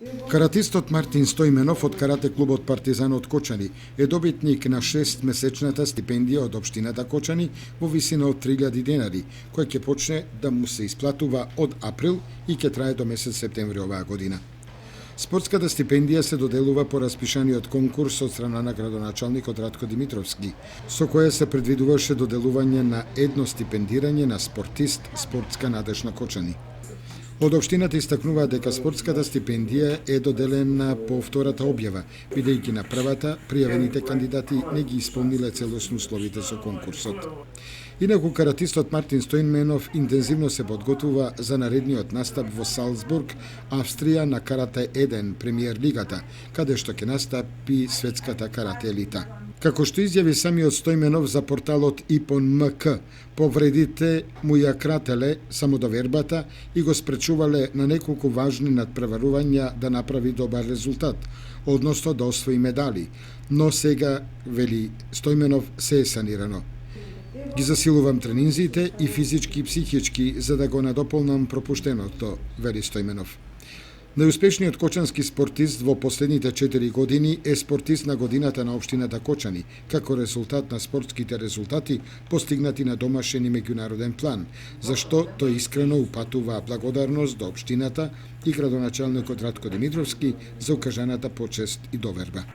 Каратистот Мартин Стојменов од карате клубот Партизан од Кочани е добитник на 6-месечната стипендија од општината Кочани во висина од 3000 денари, која ќе почне да му се исплатува од април и ќе трае до месец септември оваа година. Спортската стипендија се доделува по распишаниот конкурс од страна на градоначалникот Радко Димитровски, со која се предвидуваше доделување на едно стипендирање на спортист спортска надеж на Кочани. Од општината истакнуваат дека спортската стипендија е доделена по втората објава, бидејќи на првата пријавените кандидати не ги исполниле целосно условите со конкурсот. Инаку каратистот Мартин Стојменов интензивно се подготвува за наредниот настап во Салцбург, Австрија на Карате 1 премиер лигата, каде што ќе настапи светската карате елита. Како што изјави самиот Стојменов за порталот Ипон МК, повредите му ја крателе самодовербата и го спречувале на неколку важни надпреварувања да направи добар резултат, односно да освои медали, но сега, вели Стојменов, се е санирано. Ги засилувам тренинзите и физички и психички за да го надополнам пропуштеното, вели Стојменов. Најуспешниот кочански спортист во последните 4 години е спортист на годината на општината Кочани, како резултат на спортските резултати постигнати на домашен и меѓународен план, зашто тој искрено упатува благодарност до општината и градоначалникот Радко Димитровски за укажаната почест и доверба.